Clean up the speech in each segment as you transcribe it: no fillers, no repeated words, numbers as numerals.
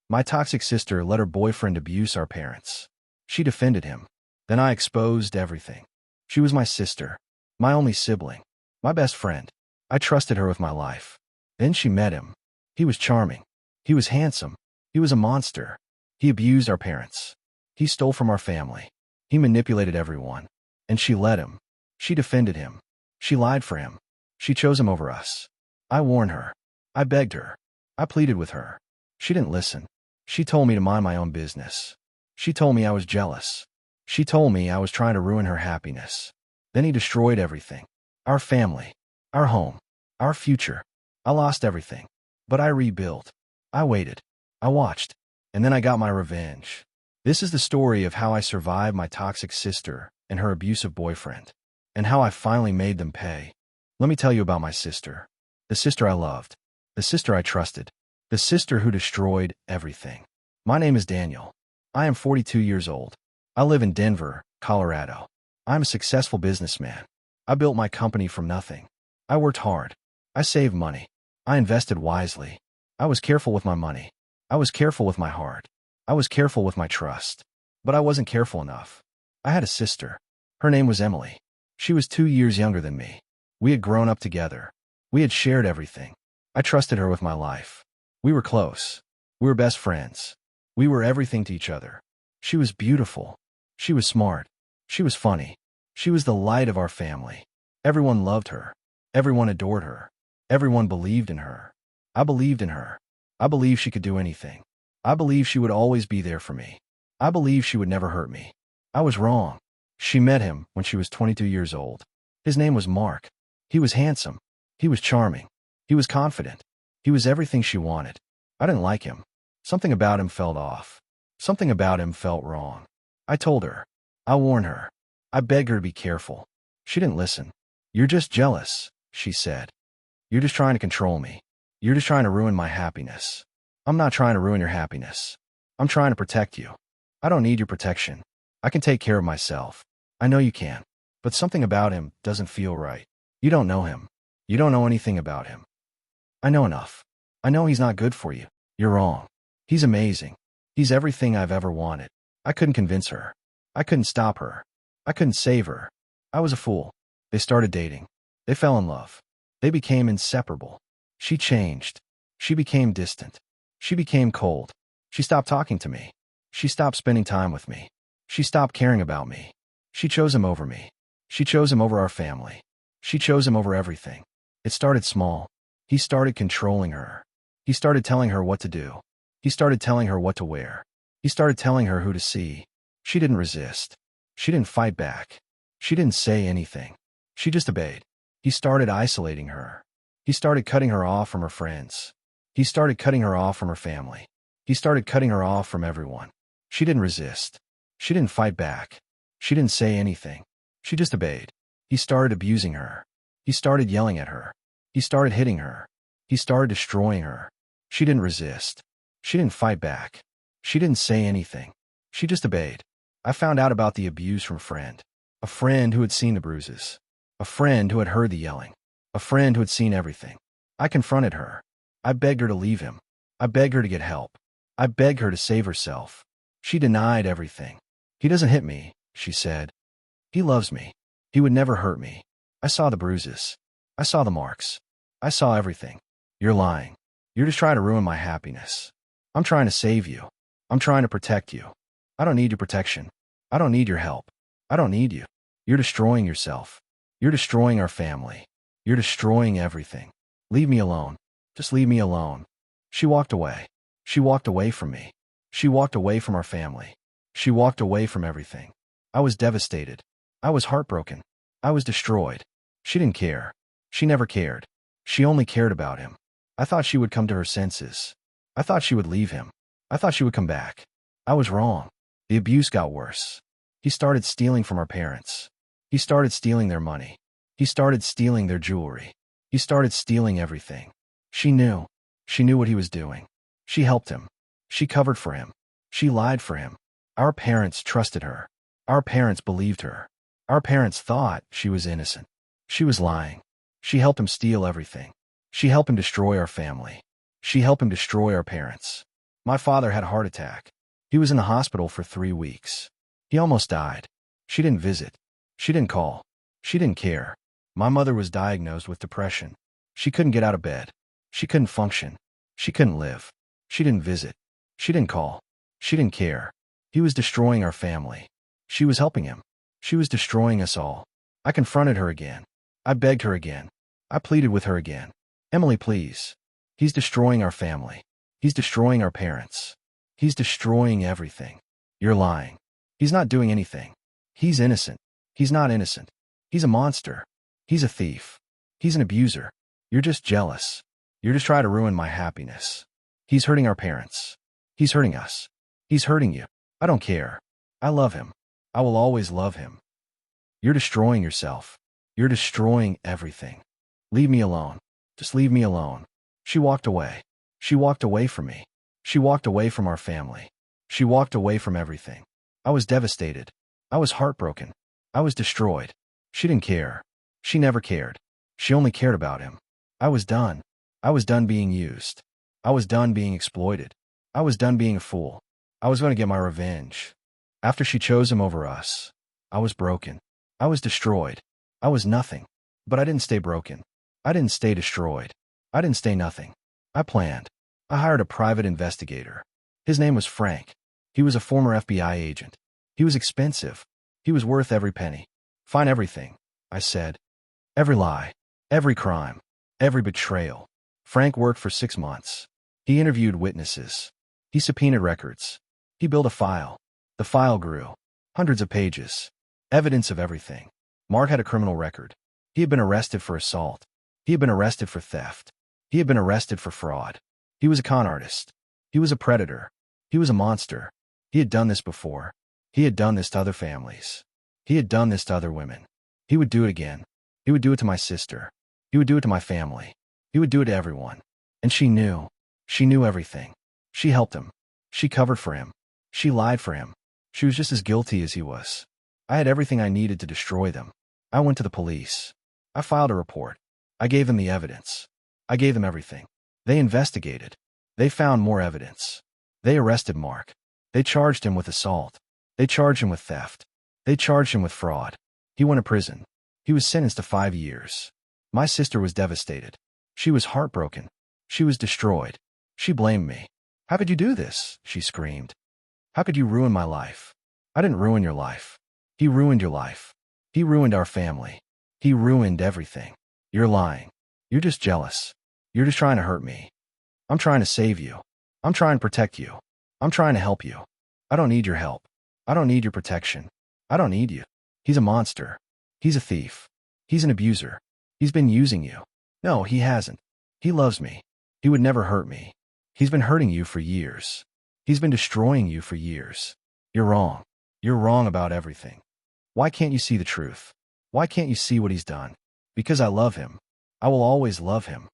My toxic sister let her boyfriend abuse our parents. She defended him. Then I exposed everything. She was my sister, my only sibling, my best friend. I trusted her with my life. Then she met him. He was charming. He was handsome. He was a monster. He abused our parents. He stole from our family. He manipulated everyone. And she let him. She defended him. She lied for him. She chose him over us. I warned her. I begged her. I pleaded with her. She didn't listen. She told me to mind my own business. She told me I was jealous. She told me I was trying to ruin her happiness. Then he destroyed everything. Our family. Our home. Our future. I lost everything. But I rebuilt. I waited. I watched. And then I got my revenge. This is the story of how I survived my toxic sister and her abusive boyfriend, and how I finally made them pay. Let me tell you about my sister. The sister I loved. The sister I trusted. The sister who destroyed everything. My name is Daniel. I am 42 years old. I live in Denver, Colorado. I'm a successful businessman. I built my company from nothing. I worked hard. I saved money. I invested wisely. I was careful with my money. I was careful with my heart. I was careful with my trust. But I wasn't careful enough. I had a sister. Her name was Emily. She was 2 years younger than me. We had grown up together. We had shared everything. I trusted her with my life. We were close. We were best friends. We were everything to each other. She was beautiful. She was smart. She was funny. She was the light of our family. Everyone loved her. Everyone adored her. Everyone believed in her. I believed in her. I believed she could do anything. I believed she would always be there for me. I believed she would never hurt me. I was wrong. She met him when she was 22 years old. His name was Mark. He was handsome. He was charming. He was confident. He was everything she wanted. I didn't like him. Something about him felt off. Something about him felt wrong. I told her. I warned her. I begged her to be careful. She didn't listen. You're just jealous, she said. You're just trying to control me. You're just trying to ruin my happiness. I'm not trying to ruin your happiness. I'm trying to protect you. I don't need your protection. I can take care of myself. I know you can. But something about him doesn't feel right. You don't know him. You don't know anything about him. I know enough. I know he's not good for you. You're wrong. He's amazing. He's everything I've ever wanted. I couldn't convince her. I couldn't stop her. I couldn't save her. I was a fool. They started dating. They fell in love. They became inseparable. She changed. She became distant. She became cold. She stopped talking to me. She stopped spending time with me. She stopped caring about me. She chose him over me. She chose him over our family. She chose him over everything. It started small. He started controlling her. He started telling her what to do. He started telling her what to wear. He started telling her who to see. She didn't resist. She didn't fight back. She didn't say anything. She just obeyed. He started isolating her. He started cutting her off from her friends. He started cutting her off from her family. He started cutting her off from everyone. She didn't resist. She didn't fight back. She didn't say anything. She just obeyed. He started abusing her. He started yelling at her. He started hitting her. He started destroying her. She didn't resist. She didn't fight back. She didn't say anything. She just obeyed. I found out about the abuse from a friend who had seen the bruises, a friend who had heard the yelling, a friend who had seen everything. I confronted her. I begged her to leave him. I begged her to get help. I begged her to save herself. She denied everything. He doesn't hit me, she said. He loves me. He would never hurt me. I saw the bruises. I saw the marks. I saw everything. You're lying. You're just trying to ruin my happiness. I'm trying to save you. I'm trying to protect you. I don't need your protection. I don't need your help. I don't need you. You're destroying yourself. You're destroying our family. You're destroying everything. Leave me alone. Just leave me alone. She walked away. She walked away from me. She walked away from our family. She walked away from everything. I was devastated. I was heartbroken. I was destroyed. She didn't care. She never cared. She only cared about him. I thought she would come to her senses. I thought she would leave him. I thought she would come back. I was wrong. The abuse got worse. He started stealing from our parents. He started stealing their money. He started stealing their jewelry. He started stealing everything. She knew. She knew what he was doing. She helped him. She covered for him. She lied for him. Our parents trusted her. Our parents believed her. Our parents thought she was innocent. She was lying. She helped him steal everything. She helped him destroy our family. She helped him destroy our parents. My father had a heart attack. He was in the hospital for 3 weeks. He almost died. She didn't visit. She didn't call. She didn't care. My mother was diagnosed with depression. She couldn't get out of bed. She couldn't function. She couldn't live. She didn't visit. She didn't call. She didn't care. He was destroying our family. She was helping him. She was destroying us all. I confronted her again. I begged her again. I pleaded with her again. Emily, please. He's destroying our family. He's destroying our parents. He's destroying everything. You're lying. He's not doing anything. He's innocent. He's not innocent. He's a monster. He's a thief. He's an abuser. You're just jealous. You're just trying to ruin my happiness. He's hurting our parents. He's hurting us. He's hurting you. I don't care. I love him. I will always love him. You're destroying yourself. You're destroying everything. Leave me alone. Just leave me alone. She walked away. She walked away from me. She walked away from our family. She walked away from everything. I was devastated. I was heartbroken. I was destroyed. She didn't care. She never cared. She only cared about him. I was done. I was done being used. I was done being exploited. I was done being a fool. I was going to get my revenge. After she chose him over us, I was broken. I was destroyed. I was nothing. But I didn't stay broken. I didn't stay destroyed. I didn't stay nothing. I planned. I hired a private investigator. His name was Frank. He was a former FBI agent. He was expensive. He was worth every penny. Find everything, I said. Every lie. Every crime. Every betrayal. Frank worked for 6 months. He interviewed witnesses. He subpoenaed records. He built a file. The file grew. Hundreds of pages. Evidence of everything. Mark had a criminal record. He had been arrested for assault. He had been arrested for theft. He had been arrested for fraud. He was a con artist. He was a predator. He was a monster. He had done this before. He had done this to other families. He had done this to other women. He would do it again. He would do it to my sister. He would do it to my family. He would do it to everyone. And she knew. She knew everything. She helped him. She covered for him. She lied for him. She was just as guilty as he was. I had everything I needed to destroy them. I went to the police. I filed a report. I gave them the evidence. I gave them everything. They investigated. They found more evidence. They arrested Mark. They charged him with assault. They charged him with theft. They charged him with fraud. He went to prison. He was sentenced to 5 years. My sister was devastated. She was heartbroken. She was destroyed. She blamed me. How could you do this? She screamed. How could you ruin my life? I didn't ruin your life. He ruined your life. He ruined our family. He ruined everything. You're lying. You're just jealous. You're just trying to hurt me. I'm trying to save you. I'm trying to protect you. I'm trying to help you. I don't need your help. I don't need your protection. I don't need you. He's a monster. He's a thief. He's an abuser. He's been using you. No, he hasn't. He loves me. He would never hurt me. He's been hurting you for years. He's been destroying you for years. You're wrong. You're wrong about everything. Why can't you see the truth? Why can't you see what he's done? Because I love him. I will always love him.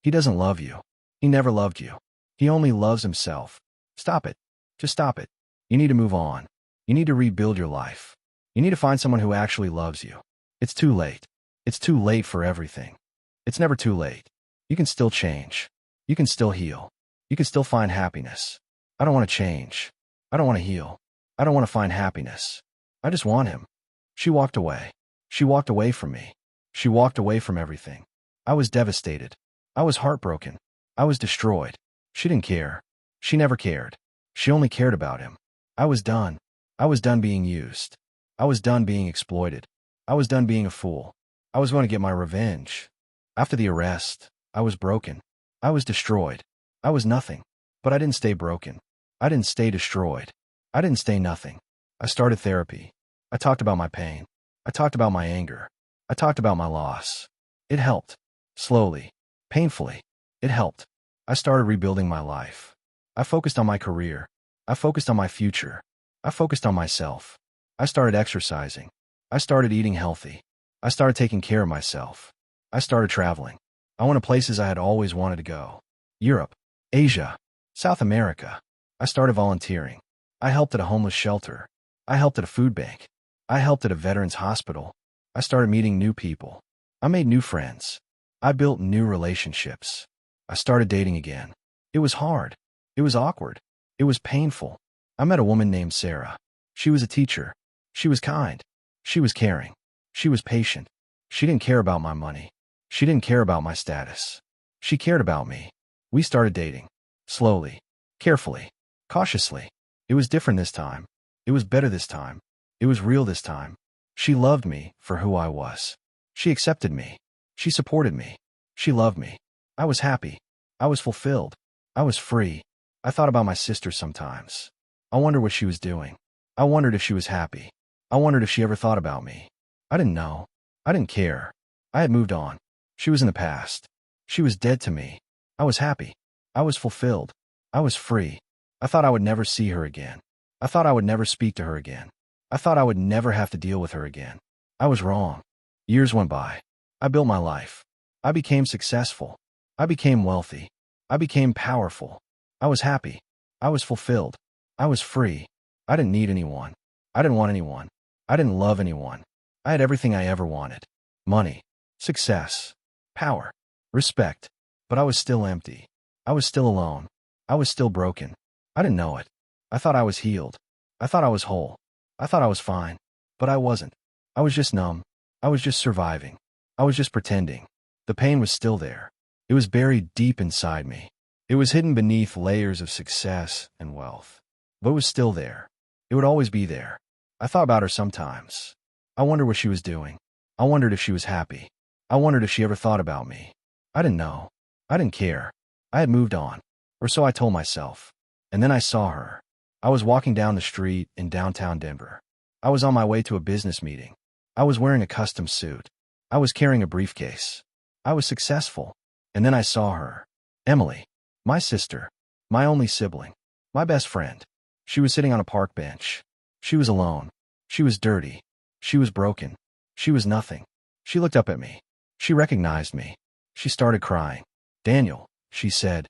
He doesn't love you. He never loved you. He only loves himself. Stop it. Just stop it. You need to move on. You need to rebuild your life. You need to find someone who actually loves you. It's too late. It's too late for everything. It's never too late. You can still change. You can still heal. You can still find happiness. I don't want to change. I don't want to heal. I don't want to find happiness. I just want him. She walked away. She walked away from me. She walked away from everything. I was devastated. I was heartbroken. I was destroyed. She didn't care. She never cared. She only cared about him. I was done. I was done being used. I was done being exploited. I was done being a fool. I was going to get my revenge. After the arrest, I was broken. I was destroyed. I was nothing. But I didn't stay broken. I didn't stay destroyed. I didn't stay nothing. I started therapy. I talked about my pain. I talked about my anger. I talked about my loss. It helped. Slowly. Painfully. It helped. I started rebuilding my life. I focused on my career. I focused on my future. I focused on myself. I started exercising. I started eating healthy. I started taking care of myself. I started traveling. I went to places I had always wanted to go. Europe, Asia, South America. I started volunteering. I helped at a homeless shelter. I helped at a food bank. I helped at a veterans hospital. I started meeting new people. I made new friends. I built new relationships. I started dating again. It was hard. It was awkward. It was painful. I met a woman named Sarah. She was a teacher. She was kind. She was caring. She was patient. She didn't care about my money. She didn't care about my status. She cared about me. We started dating. Slowly. Carefully. Cautiously. It was different this time. It was better this time. It was real this time. She loved me for who I was. She accepted me. She supported me. She loved me. I was happy. I was fulfilled. I was free. I thought about my sister sometimes. I wondered what she was doing. I wondered if she was happy. I wondered if she ever thought about me. I didn't know. I didn't care. I had moved on. She was in the past. She was dead to me. I was happy. I was fulfilled. I was free. I thought I would never see her again. I thought I would never speak to her again. I thought I would never have to deal with her again. I was wrong. Years went by. I built my life. I became successful. I became wealthy. I became powerful. I was happy. I was fulfilled. I was free. I didn't need anyone. I didn't want anyone. I didn't love anyone. I had everything I ever wanted. Money, success, power, respect. But I was still empty. I was still alone. I was still broken. I didn't know it. I thought I was healed. I thought I was whole. I thought I was fine. But I wasn't. I was just numb. I was just surviving. I was just pretending. The pain was still there. It was buried deep inside me. It was hidden beneath layers of success and wealth. But it was still there. It would always be there. I thought about her sometimes. I wondered what she was doing. I wondered if she was happy. I wondered if she ever thought about me. I didn't know. I didn't care. I had moved on. Or so I told myself. And then I saw her. I was walking down the street in downtown Denver. I was on my way to a business meeting. I was wearing a custom suit. I was carrying a briefcase. I was successful. And then I saw her. Emily. My sister. My only sibling. My best friend. She was sitting on a park bench. She was alone. She was dirty. She was broken. She was nothing. She looked up at me. She recognized me. She started crying. "Daniel," she said.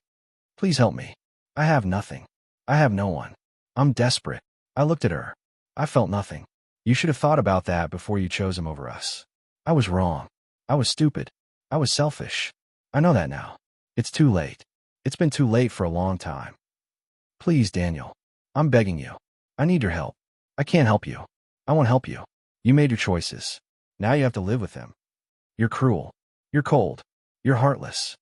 "Please help me. I have nothing. I have no one. I'm desperate." I looked at her. I felt nothing. "You should have thought about that before you chose him over us." I was wrong. I was stupid. I was selfish. I know that now. It's too late. It's been too late for a long time. Please, Daniel. I'm begging you. I need your help. I can't help you. I won't help you. You made your choices. Now you have to live with them. You're cruel. You're cold. You're heartless.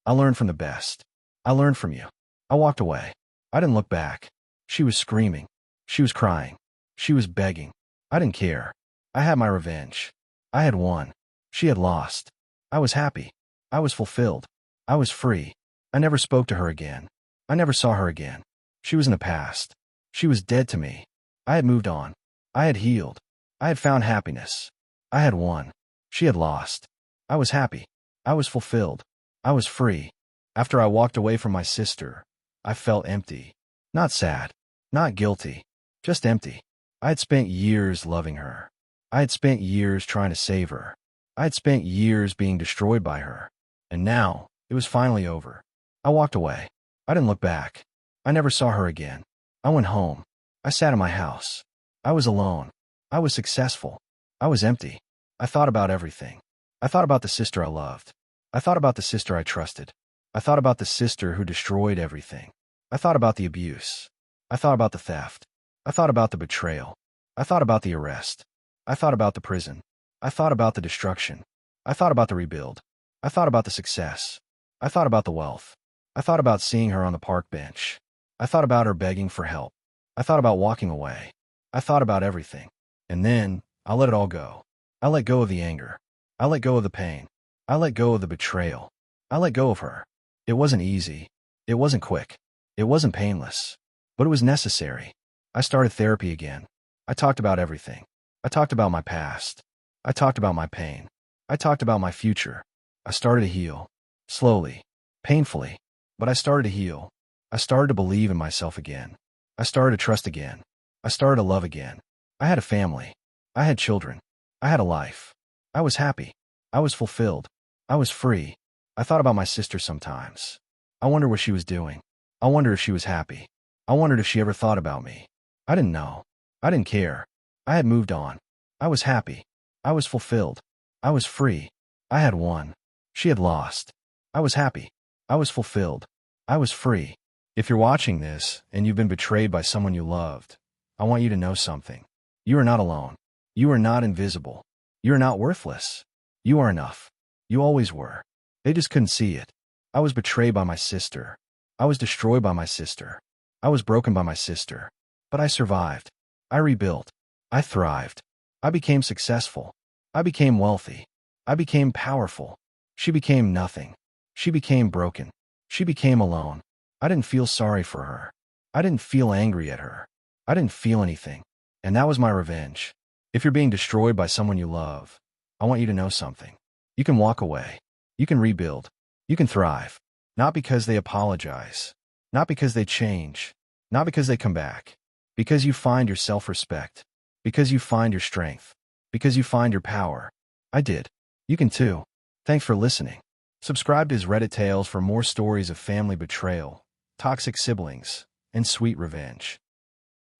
I learned from the best. I learned from you. I walked away. I didn't look back. She was screaming. She was crying. She was begging. I didn't care. I had my revenge. I had won. She had lost. I was happy. I was fulfilled. I was free. I never spoke to her again. I never saw her again. She was in the past. She was dead to me. I had moved on. I had healed. I had found happiness. I had won. She had lost. I was happy. I was fulfilled. I was free. After I walked away from my sister, I felt empty. Not sad. Not guilty. Just empty. I had spent years loving her. I had spent years trying to save her. I had spent years being destroyed by her. And now, it was finally over. I walked away. I didn't look back. I never saw her again. I went home. I sat in my house. I was alone. I was successful. I was empty. I thought about everything. I thought about the sister I loved. I thought about the sister I trusted. I thought about the sister who destroyed everything. I thought about the abuse. I thought about the theft. I thought about the betrayal. I thought about the arrest. I thought about the prison. I thought about the destruction. I thought about the rebuild. I thought about the success. I thought about the wealth. I thought about seeing her on the park bench. I thought about her begging for help. I thought about walking away. I thought about everything. And then, I let it all go. I let go of the anger. I let go of the pain. I let go of the betrayal. I let go of her. It wasn't easy. It wasn't quick. It wasn't painless. But it was necessary. I started therapy again. I talked about everything. I talked about my past. I talked about my pain. I talked about my future. I started to heal. Slowly. Painfully. But I started to heal. I started to believe in myself again. I started to trust again. I started to love again. I had a family. I had children. I had a life. I was happy. I was fulfilled. I was free. I thought about my sister sometimes. I wondered what she was doing. I wondered if she was happy. I wondered if she ever thought about me. I didn't know. I didn't care. I had moved on. I was happy. I was fulfilled. I was free. I had won. She had lost. I was happy. I was fulfilled. I was free. If you're watching this and you've been betrayed by someone you loved, I want you to know something. You are not alone. You are not invisible. You are not worthless. You are enough. You always were. They just couldn't see it. I was betrayed by my sister. I was destroyed by my sister. I was broken by my sister. But I survived. I rebuilt. I thrived. I became successful. I became wealthy. I became powerful. She became nothing. She became broken. She became alone. I didn't feel sorry for her. I didn't feel angry at her. I didn't feel anything. And that was my revenge. If you're being destroyed by someone you love, I want you to know something. You can walk away. You can rebuild. You can thrive. Not because they apologize. Not because they change. Not because they come back. Because you find your self-respect. Because you find your strength. Because you find your power. I did. You can too. Thanks for listening. Subscribe to his Reddit tales for more stories of family betrayal, toxic siblings, and sweet revenge.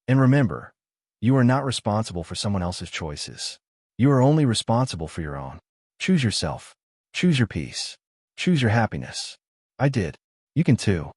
And remember, you are not responsible for someone else's choices. You are only responsible for your own. Choose yourself. Choose your peace. Choose your happiness. I did. You can too.